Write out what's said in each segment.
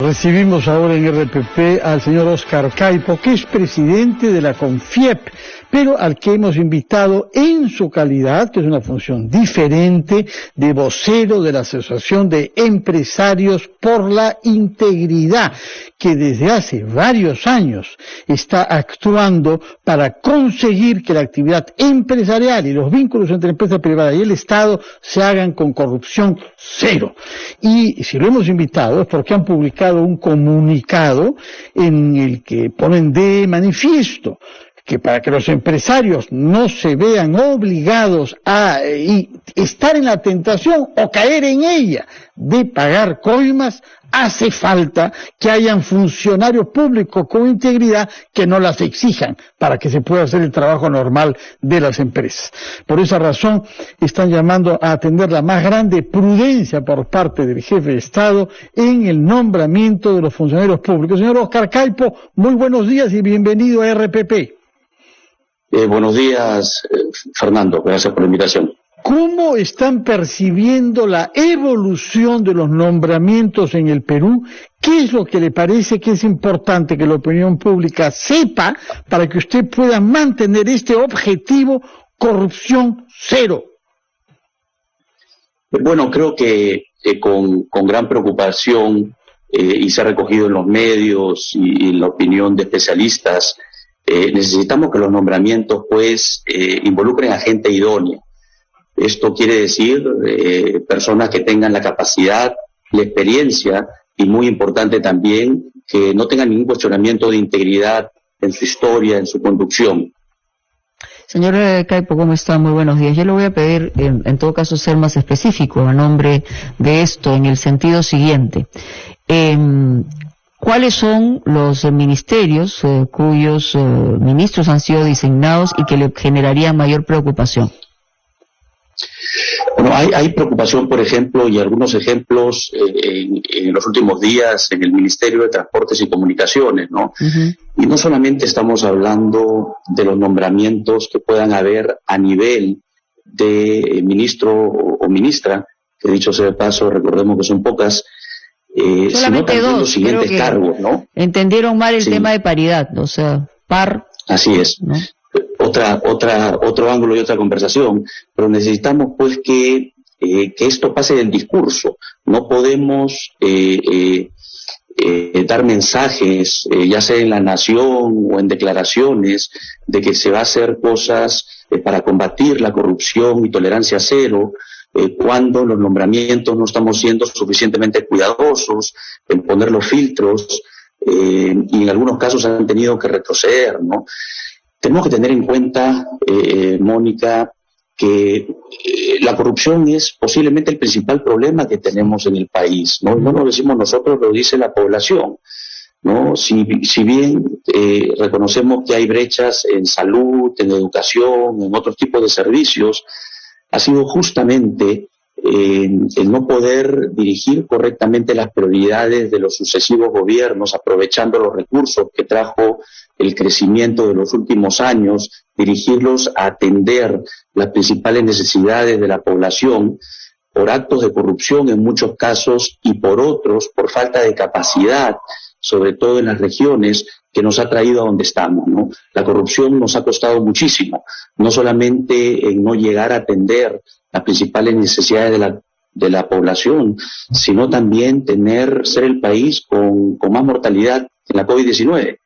Recibimos ahora en RPP al señor Oscar Caipo, que es presidente de la CONFIEP, pero al que hemos invitado en su calidad, que es una función diferente, de vocero de la Asociación de Empresarios por la Integridad, que desde hace varios años está actuando para conseguir que la actividad empresarial y los vínculos entre empresa privada y el Estado se hagan con corrupción cero. Y si lo hemos invitado es porque han publicado un comunicado en el que ponen de manifiesto que para que los empresarios no se vean obligados a estar en la tentación o caer en ella de pagar coimas, hace falta que hayan funcionarios públicos con integridad que no las exijan para que se pueda hacer el trabajo normal de las empresas. Por esa razón están llamando a atender la más grande prudencia por parte del jefe de Estado en el nombramiento de los funcionarios públicos. Señor Oscar Caipo, muy buenos días y bienvenido a RPP. Buenos días, Fernando, gracias por la invitación. ¿Cómo están percibiendo la evolución de los nombramientos en el Perú? ¿Qué es lo que le parece que es importante que la opinión pública sepa para que usted pueda mantener este objetivo, corrupción cero? Bueno, creo que con gran preocupación y se ha recogido en los medios y en la opinión de especialistas, necesitamos que los nombramientos pues involucren a gente idónea. Esto quiere decir personas que tengan la capacidad, la experiencia y muy importante también que no tengan ningún cuestionamiento de integridad en su historia, en su conducción. Señor Caipo, ¿cómo está? Muy buenos días. Yo le voy a pedir, en todo caso, ser más específico a nombre de esto, en el sentido siguiente. ¿Cuáles son los ministerios cuyos ministros han sido designados y que le generarían mayor preocupación? Bueno, hay preocupación, por ejemplo, y algunos ejemplos en los últimos días en el Ministerio de Transportes y Comunicaciones, ¿no? Y no solamente estamos hablando de los nombramientos que puedan haber a nivel de ministro o ministra, que dicho sea de paso, recordemos que son pocas, sino también dos, los siguientes cargos, ¿no? Entendieron mal el tema de paridad, o sea, par. Así es. ¿No? Otro ángulo y otra conversación, pero necesitamos pues que esto pase del discurso. No podemos dar mensajes, ya sea en la nación o en declaraciones, de que se va a hacer cosas para combatir la corrupción y tolerancia cero, cuando los nombramientos no estamos siendo suficientemente cuidadosos en poner los filtros y en algunos casos han tenido que retroceder, ¿no? Tenemos que tener en cuenta, Mónica, que la corrupción es posiblemente el principal problema que tenemos en el país, ¿no? No lo decimos nosotros, lo dice la población, ¿no? Si bien reconocemos que hay brechas en salud, en educación, en otros tipos de servicios, ha sido justamente el no poder dirigir correctamente las prioridades de los sucesivos gobiernos, aprovechando los recursos que trajo el crecimiento de los últimos años, dirigirlos a atender las principales necesidades de la población, por actos de corrupción en muchos casos y por otros, por falta de capacidad, sobre todo en las regiones, que nos ha traído a donde estamos, ¿no? La corrupción nos ha costado muchísimo, no solamente en no llegar a atender las principales necesidades de la población, sino también ser el país con más mortalidad en la COVID-19.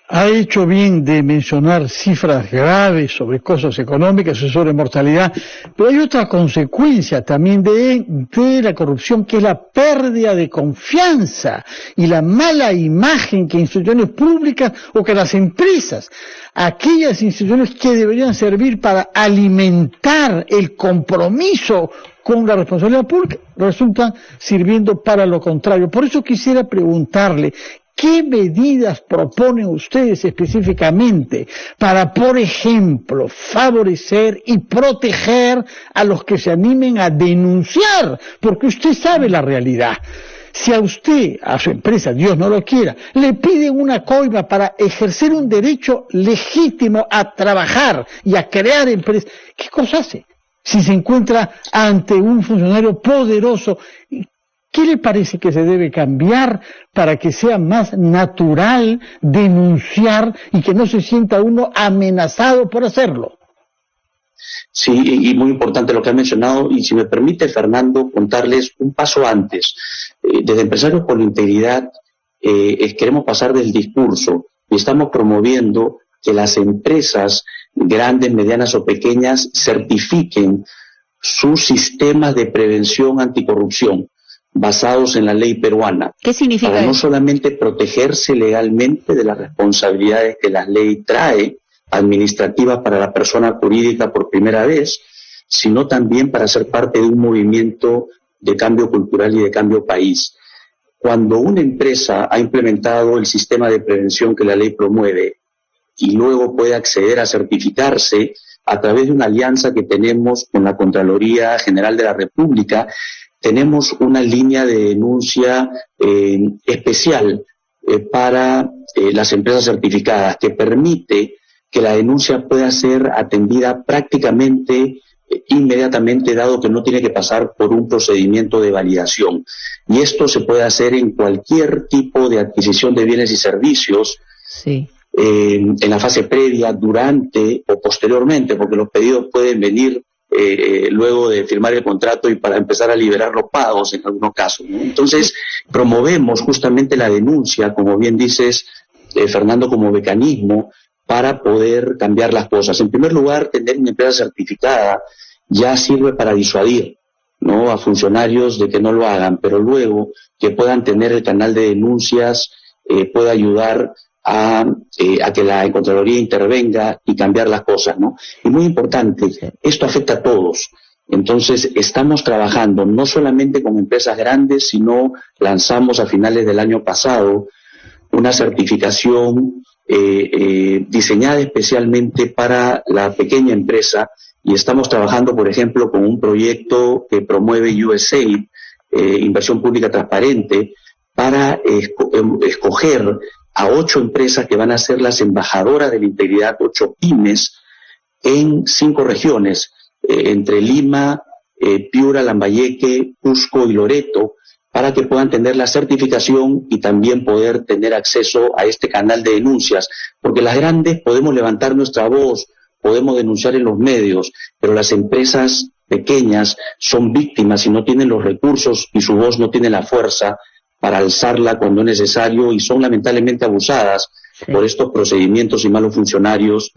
Ha hecho bien de mencionar cifras graves sobre cosas económicas y sobre mortalidad, pero hay otra consecuencia también de la corrupción, que es la pérdida de confianza y la mala imagen que instituciones públicas o que las empresas, aquellas instituciones que deberían servir para alimentar el compromiso con la responsabilidad pública, resultan sirviendo para lo contrario. Por eso quisiera preguntarle, ¿qué medidas proponen ustedes específicamente para, por ejemplo, favorecer y proteger a los que se animen a denunciar? Porque usted sabe la realidad. Si a usted, a su empresa, Dios no lo quiera, le piden una coima para ejercer un derecho legítimo a trabajar y a crear empresas, ¿qué cosa hace? Si se encuentra ante un funcionario poderoso ¿Qué le parece que se debe cambiar para que sea más natural denunciar y que no se sienta uno amenazado por hacerlo? Sí, y muy importante lo que ha mencionado, y si me permite, Fernando, contarles un paso antes. Desde Empresarios por la Integridad queremos pasar del discurso y estamos promoviendo que las empresas grandes, medianas o pequeñas certifiquen sus sistemas de prevención anticorrupción basados en la ley peruana. ¿Qué significa para eso? No solamente protegerse legalmente de las responsabilidades que la ley trae, administrativas para la persona jurídica por primera vez, sino también para ser parte de un movimiento de cambio cultural y de cambio país. Cuando una empresa ha implementado el sistema de prevención que la ley promueve y luego puede acceder a certificarse a través de una alianza que tenemos con la Contraloría General de la República, tenemos una línea de denuncia especial para las empresas certificadas que permite que la denuncia pueda ser atendida prácticamente inmediatamente, dado que no tiene que pasar por un procedimiento de validación. Y esto se puede hacer en cualquier tipo de adquisición de bienes y servicios, Sí. En la fase previa, durante o posteriormente, porque los pedidos pueden venir luego de firmar el contrato y para empezar a liberar los pagos en algunos casos, ¿no? Entonces, promovemos justamente la denuncia, como bien dices, Fernando, como mecanismo para poder cambiar las cosas. En primer lugar, tener una empresa certificada ya sirve para disuadir, ¿no?, a funcionarios de que no lo hagan, pero luego que puedan tener el canal de denuncias puede ayudar a que la Contraloría intervenga y cambiar las cosas, ¿no? Y muy importante, esto afecta a todos. Entonces, estamos trabajando no solamente con empresas grandes, sino lanzamos a finales del año pasado una certificación diseñada especialmente para la pequeña empresa, y estamos trabajando, por ejemplo, con un proyecto que promueve USAID, Inversión Pública Transparente, para escoger a 8 empresas que van a ser las embajadoras de la integridad, 8 pymes, en 5 regiones, entre Lima, Piura, Lambayeque, Cusco y Loreto, para que puedan tener la certificación y también poder tener acceso a este canal de denuncias, porque las grandes podemos levantar nuestra voz, podemos denunciar en los medios, pero las empresas pequeñas son víctimas y no tienen los recursos y su voz no tiene la fuerza para alzarla cuando es necesario, y son lamentablemente abusadas por estos procedimientos y malos funcionarios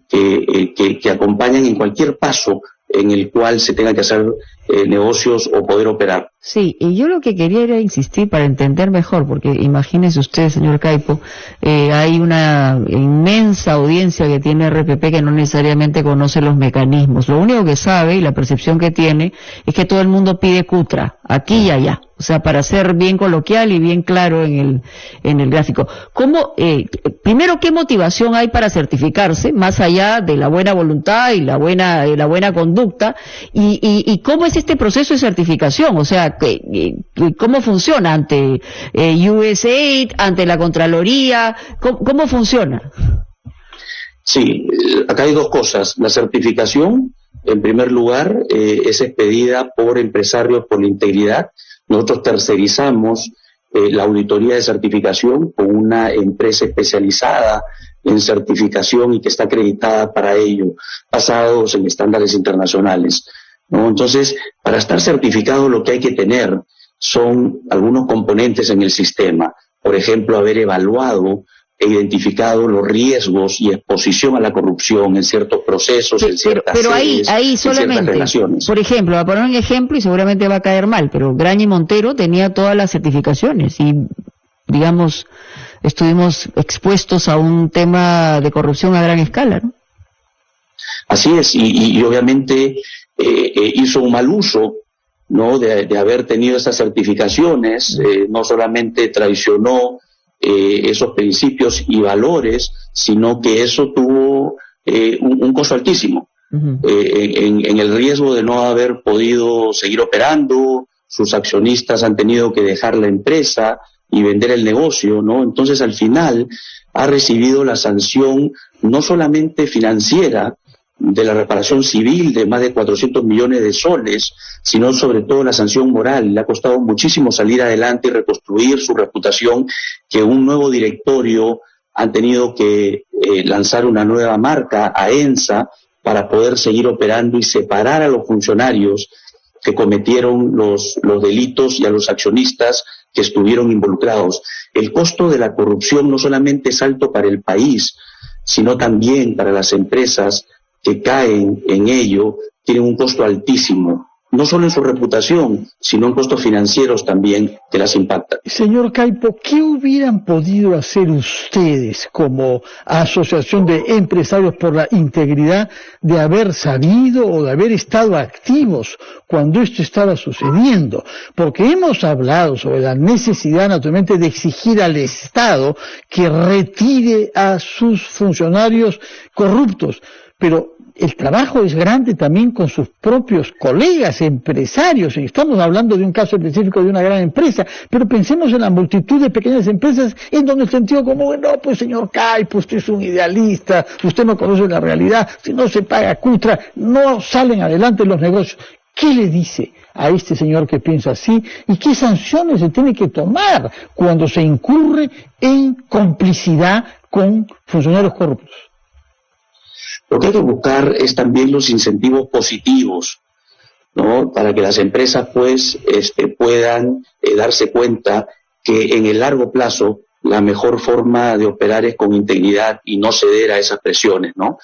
que acompañan en cualquier paso en el cual se tenga que hacer negocios o poder operar. Sí, y yo lo que quería era insistir para entender mejor, porque imagínese usted, señor Caipo, hay una inmensa audiencia que tiene RPP que no necesariamente conoce los mecanismos. Lo único que sabe y la percepción que tiene es que todo el mundo pide cutra, aquí y allá. O sea, para ser bien coloquial y bien claro en el gráfico. ¿Cómo, primero, qué motivación hay para certificarse, más allá de la buena voluntad y la buena conducta? Y cómo es este proceso de certificación? O sea, ¿cómo funciona ante USAID, ante la Contraloría? ¿Cómo funciona? Sí, acá hay 2 cosas. La certificación, en primer lugar, es expedida por Empresarios por la Integridad. Nosotros tercerizamos la auditoría de certificación con una empresa especializada en certificación y que está acreditada para ello, basados en estándares internacionales, ¿no? Entonces, para estar certificado lo que hay que tener son algunos componentes en el sistema. Por ejemplo, haber evaluado e identificado los riesgos y exposición a la corrupción en ciertos procesos, en ciertas pero sedes, ahí en solamente, ciertas relaciones. Por ejemplo, voy a poner un ejemplo y seguramente va a caer mal, pero Graña y Montero tenía todas las certificaciones y, digamos, estuvimos expuestos a un tema de corrupción a gran escala, ¿no? Así es, y obviamente hizo un mal uso, ¿no?, de haber tenido estas certificaciones, no solamente traicionó esos principios y valores, sino que eso tuvo un costo altísimo, en el riesgo de no haber podido seguir operando. Sus accionistas han tenido que dejar la empresa y vender el negocio, ¿no? Entonces, al final, ha recibido la sanción no solamente financiera, de la reparación civil de más de 400 millones de soles, sino sobre todo la sanción moral. Le ha costado muchísimo salir adelante y reconstruir su reputación, que un nuevo directorio han tenido que lanzar una nueva marca, AENSA, para poder seguir operando y separar a los funcionarios que cometieron los delitos y a los accionistas que estuvieron involucrados. El costo de la corrupción no solamente es alto para el país, sino también para las empresas que caen en ello, tienen un costo altísimo, no solo en su reputación, sino en costos financieros también que las impactan. Señor Caipo, ¿qué hubieran podido hacer ustedes como Asociación de Empresarios por la Integridad de haber sabido o de haber estado activos cuando esto estaba sucediendo? Porque hemos hablado sobre la necesidad, naturalmente, de exigir al Estado que retire a sus funcionarios corruptos, pero el trabajo es grande también con sus propios colegas empresarios. Estamos hablando de un caso específico de una gran empresa, pero pensemos en la multitud de pequeñas empresas en donde el sentido común, no, pues señor Caipo, usted es un idealista, usted no conoce la realidad, si no se paga cutra, no salen adelante los negocios. ¿Qué le dice a este señor que piensa así? ¿Y qué sanciones se tiene que tomar cuando se incurre en complicidad con funcionarios corruptos? Lo que hay que buscar es también los incentivos positivos, ¿no? Para que las empresas pues puedan darse cuenta que en el largo plazo la mejor forma de operar es con integridad y no ceder a esas presiones, ¿no?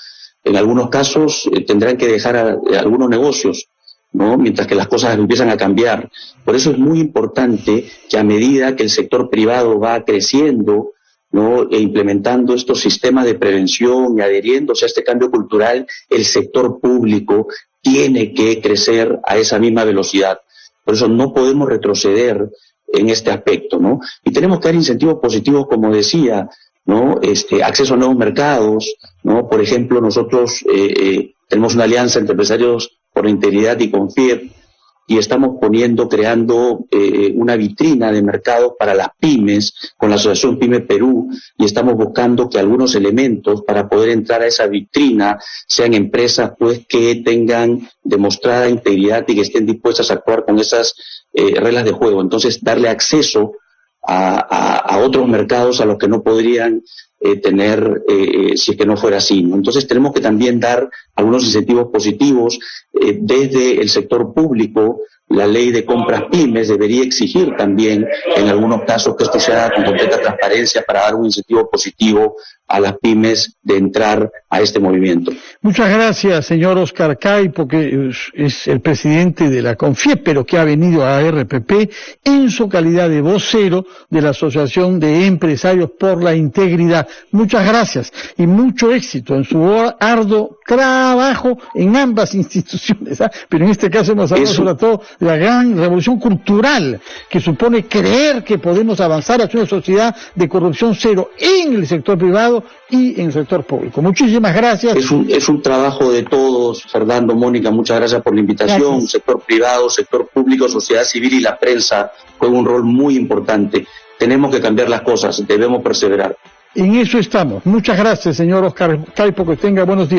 En algunos casos tendrán que dejar algunos negocios, ¿no? Mientras que las cosas empiezan a cambiar. Por eso es muy importante que a medida que el sector privado va creciendo, ¿no? E implementando estos sistemas de prevención y adhiriéndose a este cambio cultural, el sector público tiene que crecer a esa misma velocidad. Por eso no podemos retroceder en este aspecto, ¿no? Y tenemos que dar incentivos positivos, como decía, ¿no? Acceso a nuevos mercados, ¿no? Por ejemplo, nosotros tenemos una alianza entre Empresarios por la Integridad y CONFIEP, y estamos creando una vitrina de mercado para las pymes con la Asociación Pyme Perú, y estamos buscando que algunos elementos para poder entrar a esa vitrina sean empresas pues que tengan demostrada integridad y que estén dispuestas a actuar con esas reglas de juego. Entonces, darle acceso a otros mercados a los que no podrían tener si es que no fuera así, ¿no? Entonces tenemos que también dar algunos incentivos positivos desde el sector público. La ley de compras pymes debería exigir también en algunos casos que esto se haga con completa transparencia para dar un incentivo positivo a las pymes de entrar a este movimiento. Muchas gracias, señor Oscar Caipo, que es el presidente de la CONFIEP, pero que ha venido a RPP en su calidad de vocero de la Asociación de Empresarios por la Integridad. Muchas gracias y mucho éxito en su arduo trabajo en ambas instituciones, ¿eh? Pero en este caso hemos hablado sobre todo de la gran revolución cultural que supone creer que podemos avanzar hacia una sociedad de corrupción cero en el sector privado y en el sector público. Muchísimas gracias. Es un trabajo de todos, Fernando, Mónica, muchas gracias por la invitación. Gracias. Sector privado, sector público, sociedad civil y la prensa juegan un rol muy importante. Tenemos que cambiar las cosas, debemos perseverar. En eso estamos. Muchas gracias, señor Oscar Caipo, que tenga buenos días.